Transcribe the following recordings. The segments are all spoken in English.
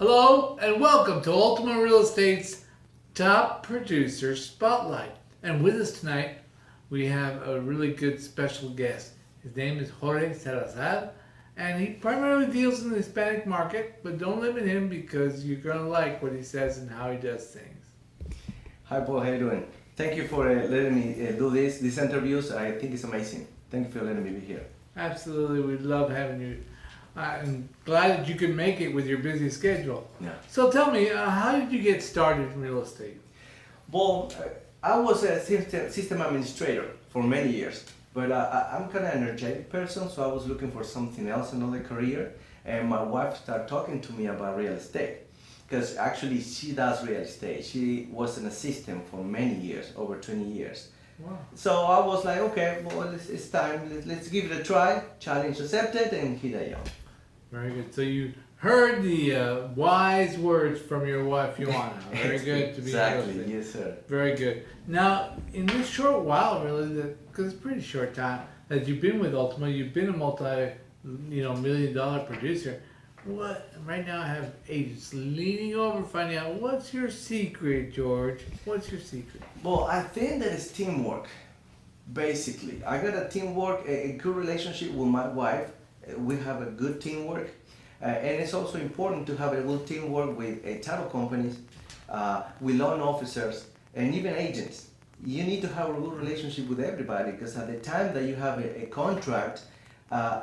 Hello and welcome to Ultima Real Estate's Top Producer Spotlight. And with us tonight, we have a really good special guest. His name is Jorge Zalazar, and he primarily deals in the Hispanic market, but don't limit him because you're going to like what he says and how he does things. Hi Paul, how you doing? Thank you for letting me do these interviews. I think it's amazing. Thank you for letting me be here. Absolutely, we love having you. I'm glad that you can make it with your busy schedule. Yeah. So tell me, how did you get started in real estate? Well, I was a system administrator for many years, but I'm kind of an energetic person, so I was looking for something else, another career, and my wife started talking to me about real estate, because actually she does real estate. She was an assistant for many years, over 20 years. Wow. So I was like, okay, well, it's time, let's give it a try, challenge accepted, and here I am. Very good. So you heard the wise words from your wife, Joanna. Very good to be Exactly, listening. yes sir. Very good. Now, in this short while, really, because it's a pretty short time that you've been with Ultima, you've been a multi-million-dollar producer. What right now I have agents leaning over, finding out what's your secret, George. What's your secret? Well, I think that it's teamwork. Basically, I got a teamwork, a good relationship with my wife. We have a good teamwork, and it's also important to have a good teamwork with title companies, with loan officers, and even agents. You need to have a good relationship with everybody, because at the time that you have a contract,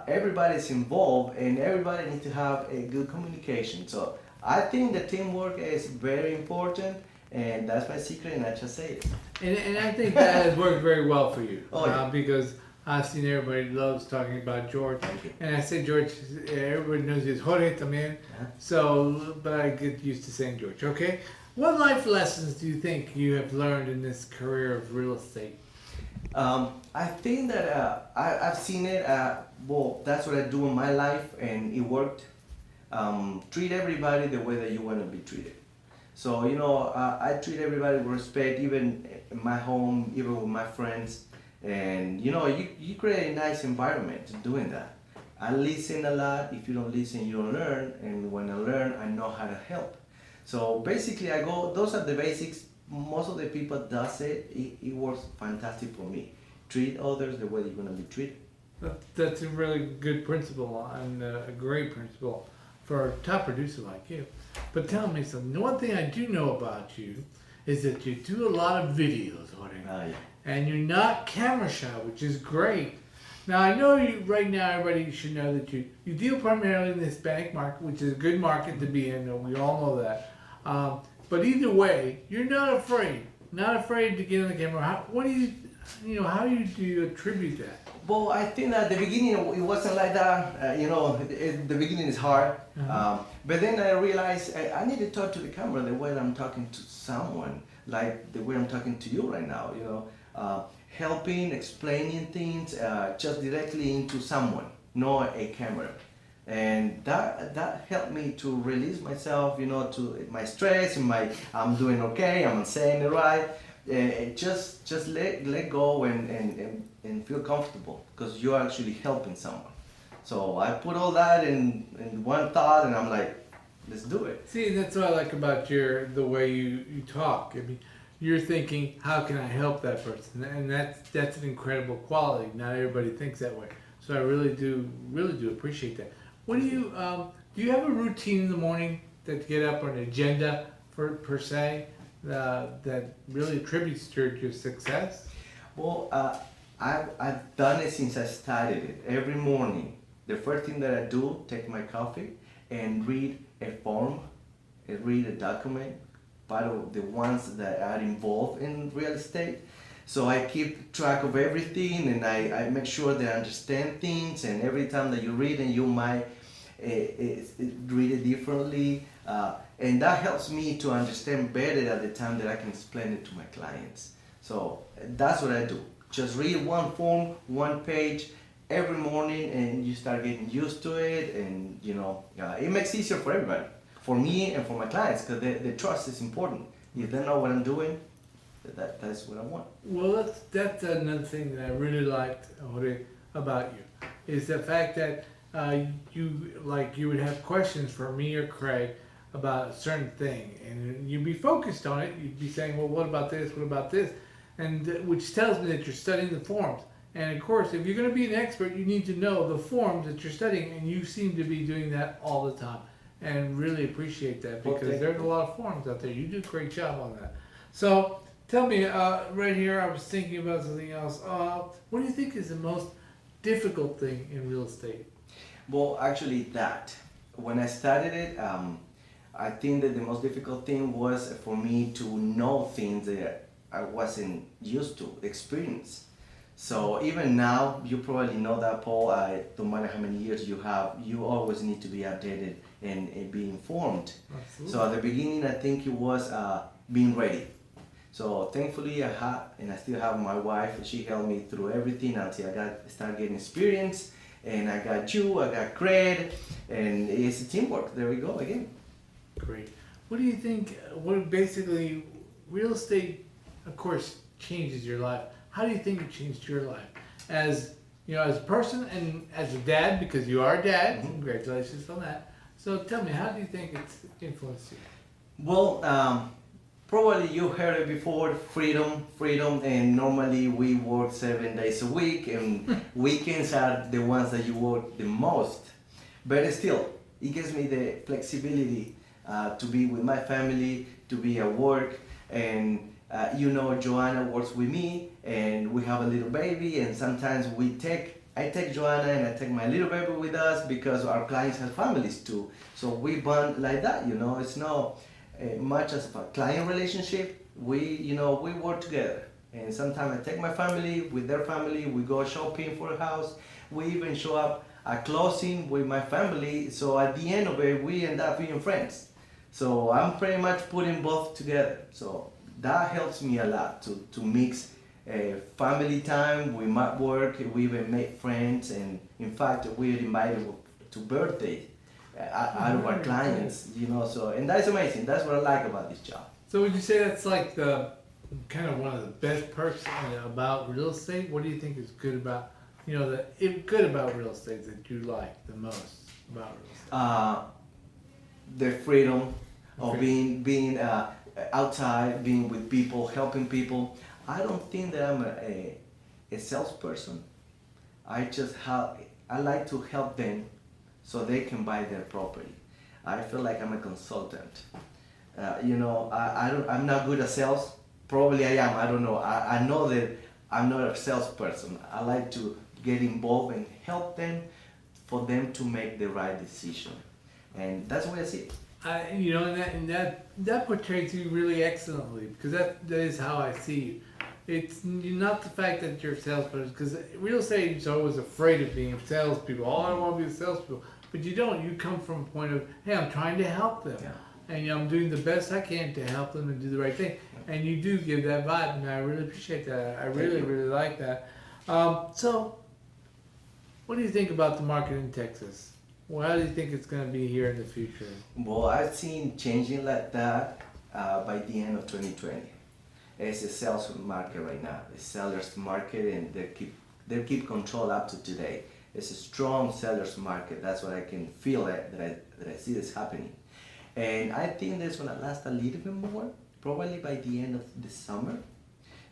everybody's involved, and everybody needs to have a good communication. So I think the teamwork is very important, and that's my secret, and I just say it. And I think that has worked very well for you. Oh, yeah. Because I've seen everybody loves talking about George. Thank you. And I say George, everybody knows he's Jorge también. So, but I get used to saying George, okay? What life lessons do you think you have learned in this career of real estate? I think that I've seen it, well, that's what I do in my life, and it worked. Treat everybody the way that you want to be treated. So, I treat everybody with respect, even in my home, even with my friends. And, you create a nice environment doing that. I listen a lot. If you don't listen, you don't learn. And when I learn, I know how to help. So basically, those are the basics. Most of the people does it. It works fantastic for me. Treat others the way you're going to be treated. That's a really good principle and a great principle for a top producer like you. But tell me something. One thing I do know about you is that you do a lot of videos, Jorge. Yeah. And you're not camera shy, which is great. Now, I know you right now, everybody should know that you deal primarily in the Hispanic market, which is a good market to be in, and we all know that. But either way, you're not afraid to get on the camera. How do you attribute that? Well, I think at the beginning it wasn't like that. The beginning is hard. But then I realized I need to talk to the camera the way I'm talking to someone, like the way I'm talking to you right now. Helping, explaining things just directly into someone, not a camera. And that helped me to release myself, to my stress and I'm doing okay, I'm saying it right. Just let go and feel comfortable, because you're actually helping someone. So I put all that in one thought, and I'm like, let's do it. See, that's what I like about the way you talk. I mean, you're thinking, how can I help that person? And that's an incredible quality. Not everybody thinks that way. So I really do appreciate that. What do you have a routine in the morning that you get up, or an agenda per se that really attributes to your success? Well, I've done it since I started it. Every morning, the first thing that I do, take my coffee and read a form, read a document, part of the ones that are involved in real estate. So I keep track of everything, and I make sure that I understand things, and every time that you read, and you might read it differently, and that helps me to understand better at the time that I can explain it to my clients. So that's what I do. Just read one form, one page every morning, and you start getting used to it, and it makes it easier for everybody, for me and for my clients, because the trust is important. If they know what I'm doing, that's what I want. Well, that's another thing that I really liked, Jorge, about you, is the fact that you would have questions for me or Craig about a certain thing, and you'd be focused on it. You'd be saying, well, what about this? What about this? And which tells me that you're studying the forms. And of course, if you're going to be an expert, you need to know the forms that you're studying, and you seem to be doing that all the time. And really appreciate that, because there's a lot of forms out there. You do a great job on that. So tell me, right here, I was thinking about something else. What do you think is the most difficult thing in real estate? Well, actually, that when I started it, I think that the most difficult thing was for me to know things that I wasn't used to experience. So even now, you probably know that, Paul. No matter how many years you have, you always need to be updated and be informed. Absolutely. So at the beginning, I think it was being ready. So thankfully, I had and I still have my wife. She helped me through everything until I started getting experience. And I got you, I got Craig, and it's a teamwork. There we go again. Great. What do you think? What basically real estate, of course, changes your life. How do you think it changed your life, as you know, as a person and as a dad? Because you are a dad. Mm-hmm. Congratulations on that. So tell me, how do you think it's influenced you? Well, probably you heard it before, freedom, and normally we work 7 days a week, and weekends are the ones that you work the most. But still, it gives me the flexibility to be with my family, to be at work, and Joanna works with me, and we have a little baby, and sometimes I take Joanna and I take my little baby with us because our clients have families too. So we bond like that, It's not much as a client relationship. We work together. And sometimes I take my family with their family. We go shopping for a house. We even show up at closing with my family. So at the end of it, we end up being friends. So I'm pretty much putting both together. So that helps me a lot to mix family time with my work. We even make friends, and in fact, we're invited to birthday out of our clients, So, and that's amazing. That's what I like about this job. So would you say that's like the kind of one of the best perks about real estate? What do you think is good about good about real estate that you like the most about real estate? The freedom of being outside, being with people, helping people. I don't think that I'm a salesperson. I like to help them so they can buy their property. I feel like I'm a consultant. I'm not good at sales. Probably I am. I don't know. I know that I'm not a salesperson. I like to get involved and help them for them to make the right decision. And that's the way I see it. And that portrays you really excellently, because that is how I see you. It's not the fact that you're a salesperson, because real estate agents are always afraid of being salespeople. Oh, I don't want to be a salespeople. But you don't. You come from a point of, hey, I'm trying to help them. Yeah. And I'm doing the best I can to help them and do the right thing. And you do give that vibe, and I really appreciate that. I really like that. So, what do you think about the market in Texas? Well, how do you think it's going to be here in the future? Well, I've seen changing like that by the end of 2020. It's a sales market right now. It's seller's market, and they keep control up to today. It's a strong seller's market. That's what I can feel that I see this happening. And I think that's going to last a little bit more, probably by the end of the summer,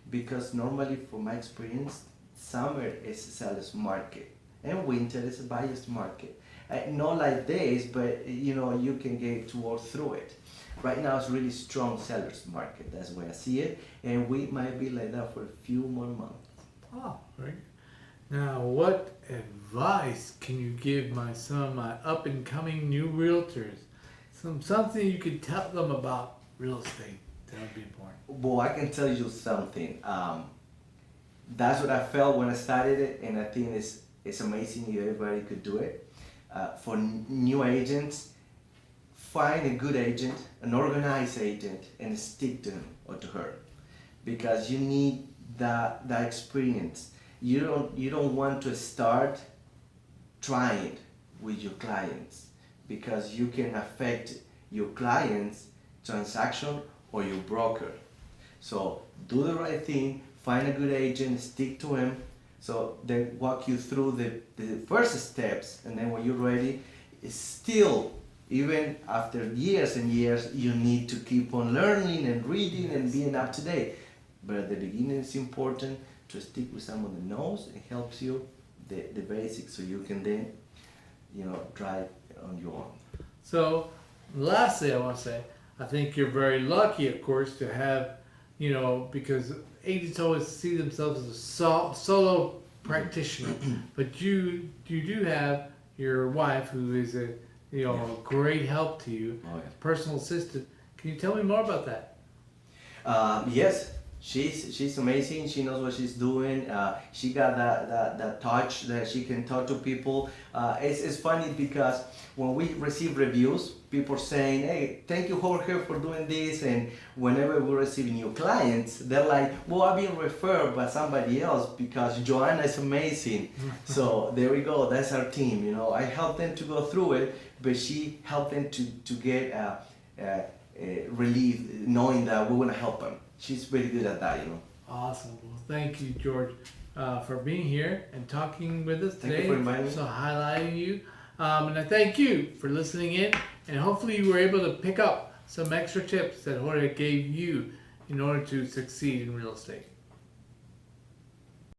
because normally, from my experience, summer is a seller's market, and winter is a buyer's market. Not like this, but you can get to work through it. Right now, it's really strong seller's market. That's the way I see it, and we might be like that for a few more months. Oh, right. Now, what advice can you give my up and coming new realtors? Something you could tell them about real estate that would be important. Well, I can tell you something. That's what I felt when I started it, and I think it's amazing if everybody could do it. For new agents, find a good agent, an organized agent, and stick to him or to her, because you need that experience. You don't want to start trying with your clients, because you can affect your client's transaction or your broker. So do the right thing, find a good agent, stick to him. So they walk you through the first steps, and then when you're ready, still Even after years and years, you need to keep on learning and reading and being up to date. But at the beginning, it's important to stick with someone that knows and helps you the basics, so you can then, drive on your own. So, lastly, I want to say, I think you're very lucky, of course, to have, because agents always see themselves as a solo practitioner, but you do have your wife, who is a great help to you, Oh, yeah. personal assistant. Can you tell me more about that? Yes, she's amazing. She knows what she's doing. She got that touch that she can talk to people. It's funny because when we receive reviews, people saying, "Hey, thank you, Jorge, for doing this." And whenever we receive new clients, they're like, "Well, I've been referred by somebody else because Joanna is amazing." So there we go. That's our team. I help them to go through it, but she helped them to get relief, knowing that we're gonna help them. She's really good at that. Awesome. Well, thank you, George, for being here and talking with us Thank today. you for inviting me. So highlighting you. And I thank you for listening in. And hopefully you were able to pick up some extra tips that Jorge gave you in order to succeed in real estate.